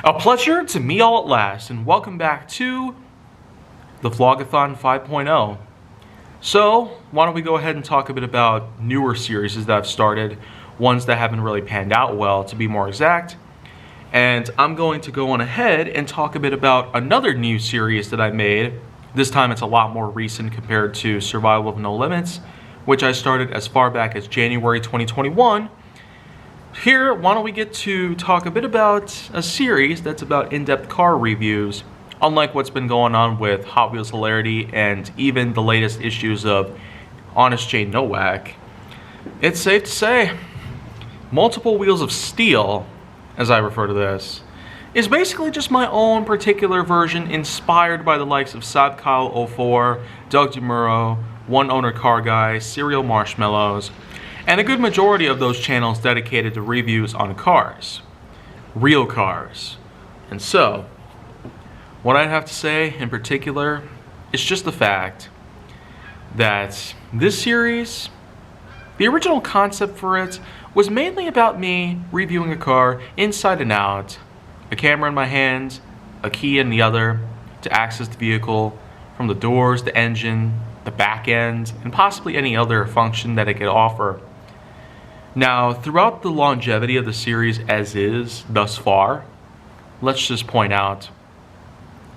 A pleasure to meet all at last, and welcome back to the Vlog-A-Thon 5.0. So, why don't we go ahead and talk a bit about newer series that I've started, ones that haven't really panned out well, to be more exact. And I'm going to go on ahead and talk a bit about another new series that I made. This time it's a lot more recent compared to Survival of No Limits, which I started as far back as January 2021. Here, why don't we get to talk a bit about a series that's about in-depth car reviews, unlike what's been going on with Hot Wheels Hilarity and even the latest issues of Honest Jane Nowak. It's safe to say, Multiple Wheels of Steel, as I refer to this, is basically just my own particular version inspired by the likes of Sad Kyle 04, Doug DeMuro, One Owner Car Guy, Cereal Marshmallows, and a good majority of those channels dedicated to reviews on cars. Real cars. And so, what I'd have to say in particular is just the fact that this series, the original concept for it, was mainly about me reviewing a car inside and out, a camera in my hand, a key in the other, to access the vehicle from the doors, the engine, the back end, and possibly any other function that it could offer. Now, throughout the longevity of the series as is thus far, let's just point out,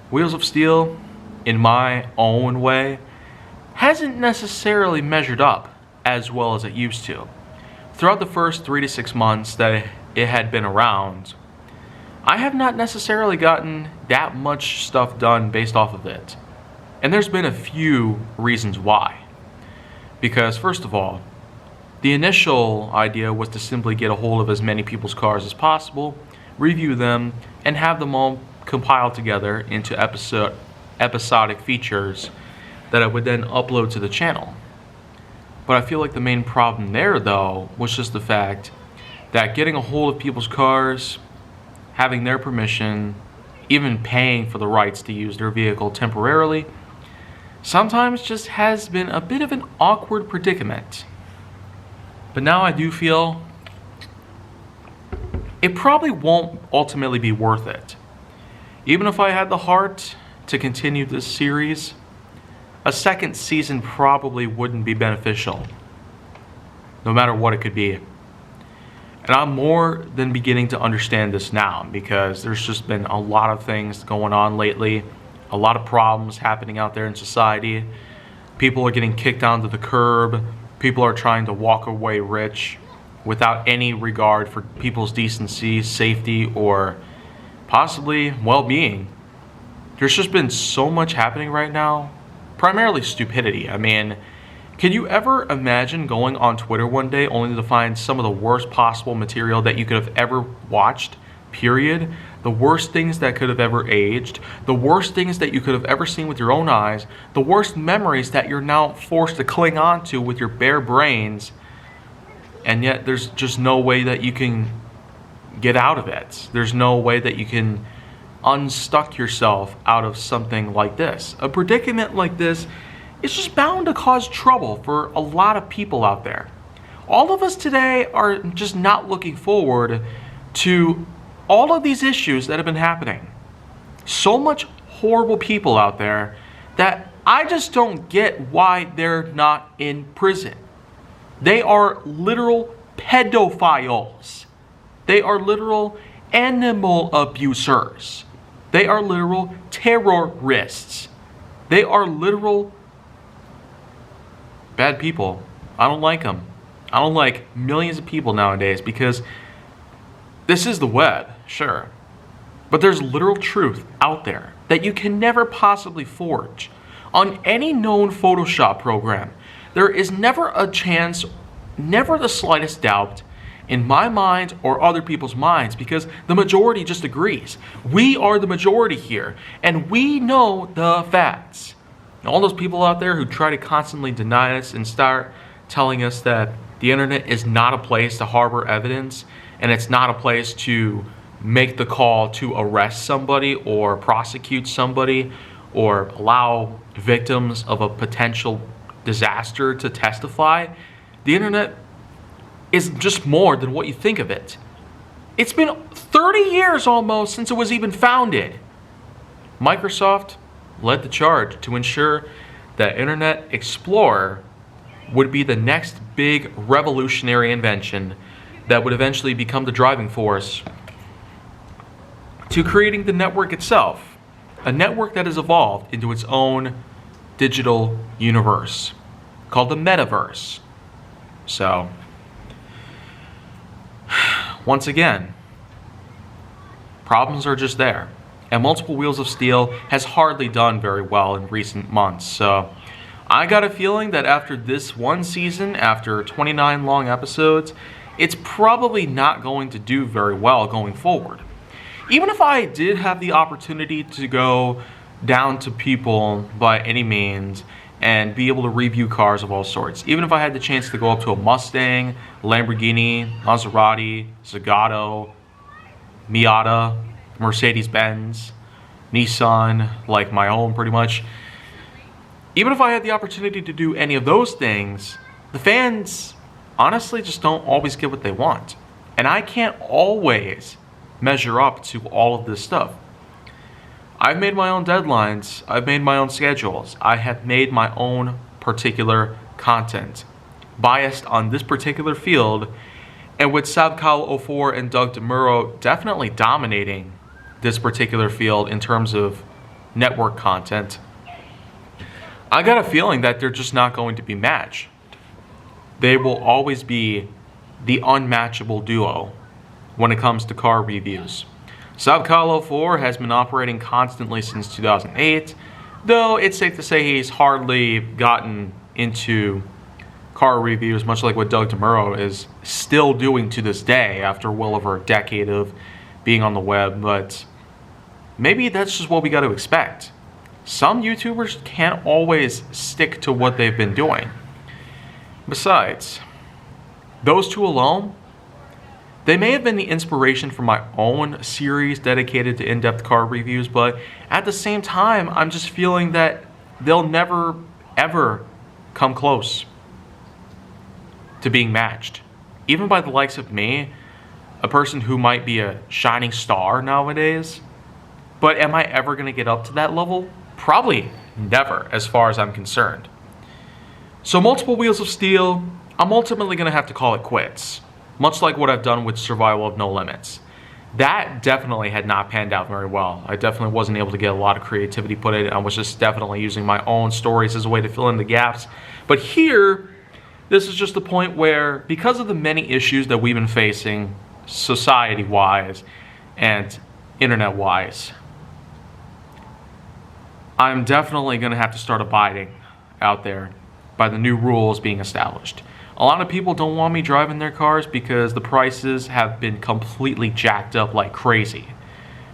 Wheels of Steel, in my own way, hasn't necessarily measured up as well as it used to. Throughout the first 3 to 6 months that it had been around, I have not necessarily gotten that much stuff done based off of it. And there's been a few reasons why. Because first of all, the initial idea was to simply get a hold of as many people's cars as possible, review them, and have them all compiled together into episodic features that I would then upload to the channel. But I feel like the main problem there, though, was just the fact that getting a hold of people's cars, having their permission, even paying for the rights to use their vehicle temporarily, sometimes just has been a bit of an awkward predicament. But now I do feel it probably won't ultimately be worth it. Even if I had the heart to continue this series, a second season probably wouldn't be beneficial, no matter what it could be. And I'm more than beginning to understand this now, because there's just been a lot of things going on lately, a lot of problems happening out there in society. People are getting kicked onto the curb. People are trying to walk away rich without any regard for people's decency, safety, or possibly well-being. There's just been so much happening right now. Primarily stupidity. I mean, can you ever imagine going on Twitter one day only to find some of the worst possible material that you could have ever watched, period? The worst things that could have ever aged, the worst things that you could have ever seen with your own eyes, the worst memories that you're now forced to cling on to with your bare brains, and yet there's just no way that you can get out of it. There's no way that you can unstuck yourself out of something like this. A predicament like this is just bound to cause trouble for a lot of people out there. All of us today are just not looking forward to all of these issues that have been happening. So much horrible people out there that I just don't get why they're not in prison. They are literal pedophiles. They are literal animal abusers. They are literal terrorists. They are literal bad people. I don't like them. I don't like millions of people nowadays, because this is the web, sure. But there's literal truth out there that you can never possibly forge. On any known Photoshop program, there is never a chance, never the slightest doubt, in my mind or other people's minds, because the majority just agrees. We are the majority here, and we know the facts. And all those people out there who try to constantly deny us and start telling us that the internet is not a place to harbor evidence, and it's not a place to make the call to arrest somebody or prosecute somebody or allow victims of a potential disaster to testify, the internet is just more than what you think of it. It's been 30 years almost since it was even founded. Microsoft led the charge to ensure that Internet Explorer would be the next big revolutionary invention that would eventually become the driving force to creating the network itself, a network that has evolved into its own digital universe called the metaverse. So, once again, problems are just there. And Multiple Wheels of Steel has hardly done very well in recent months. So, I got a feeling that after this one season, after 29 long episodes, it's probably not going to do very well going forward. Even if I did have the opportunity to go down to people by any means and be able to review cars of all sorts, even if I had the chance to go up to a Mustang, Lamborghini, Maserati, Zagato, Miata, Mercedes-Benz, Nissan, like my own pretty much, even if I had the opportunity to do any of those things, the fans honestly just don't always get what they want. And I can't always measure up to all of this stuff. I've made my own deadlines. I've made my own schedules. I have made my own particular content biased on this particular field, and with Savcal04 and Doug DeMuro definitely dominating this particular field in terms of network content, I got a feeling that they're just not going to be matched. They will always be the unmatchable duo when it comes to car reviews. Savcal04 has been operating constantly since 2008, though it's safe to say he's hardly gotten into car reviews, much like what Doug DeMuro is still doing to this day after well over a decade of being on the web. But maybe that's just what we got to expect. Some YouTubers can't always stick to what they've been doing. Besides, those two alone, they may have been the inspiration for my own series dedicated to in-depth car reviews, but at the same time, I'm just feeling that they'll never, ever come close to being matched. Even by the likes of me, a person who might be a shining star nowadays. But am I ever going to get up to that level? Probably never, as far as I'm concerned. So Multiple Wheels of Steel, I'm ultimately going to have to call it quits. Much like what I've done with Survival of No Limits. That definitely had not panned out very well. I definitely wasn't able to get a lot of creativity put in. I was just definitely using my own stories as a way to fill in the gaps. But here, this is just the point where, because of the many issues that we've been facing, society-wise and internet-wise, I'm definitely going to have to start abiding out there by the new rules being established. A lot of people don't want me driving their cars because the prices have been completely jacked up like crazy.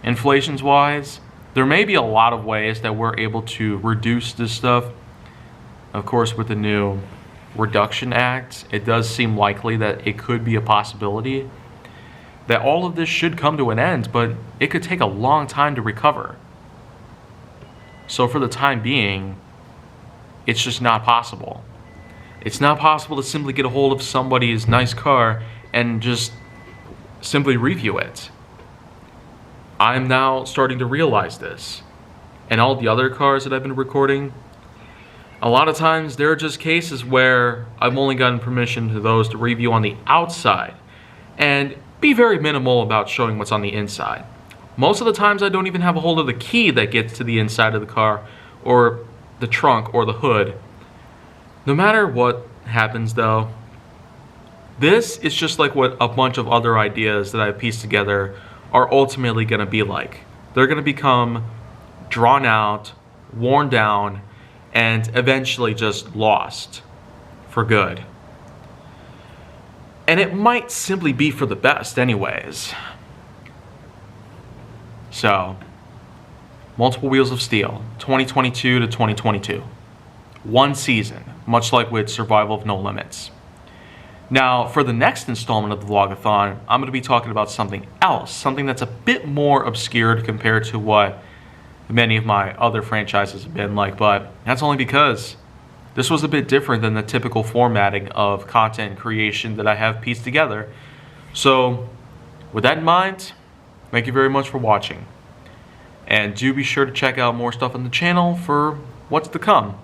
Inflations-wise, there may be a lot of ways that we're able to reduce this stuff. Of course, with the new Reduction Act, it does seem likely that it could be a possibility that all of this should come to an end, but it could take a long time to recover. So for the time being, it's just not possible. It's not possible to simply get a hold of somebody's nice car and just simply review it. I'm now starting to realize this. And all the other cars that I've been recording, a lot of times there are just cases where I've only gotten permission to those to review on the outside and be very minimal about showing what's on the inside. Most of the times I don't even have a hold of the key that gets to the inside of the car or the trunk or the hood. No matter what happens though, this is just like what a bunch of other ideas that I've pieced together are ultimately going to be like. They're going to become drawn out, worn down, and eventually just lost for good. And it might simply be for the best anyways. So, Multiple Wheels of Steel, 2022 to 2022. One season, much like with Survival of No Limits. Now, for the next installment of the Vlog-A-Thon, I'm going to be talking about something else, something that's a bit more obscured compared to what many of my other franchises have been like, but that's only because this was a bit different than the typical formatting of content creation that I have pieced together. So, with that in mind, Thank you very much for watching. And do be sure to check out more stuff on the channel for what's to come.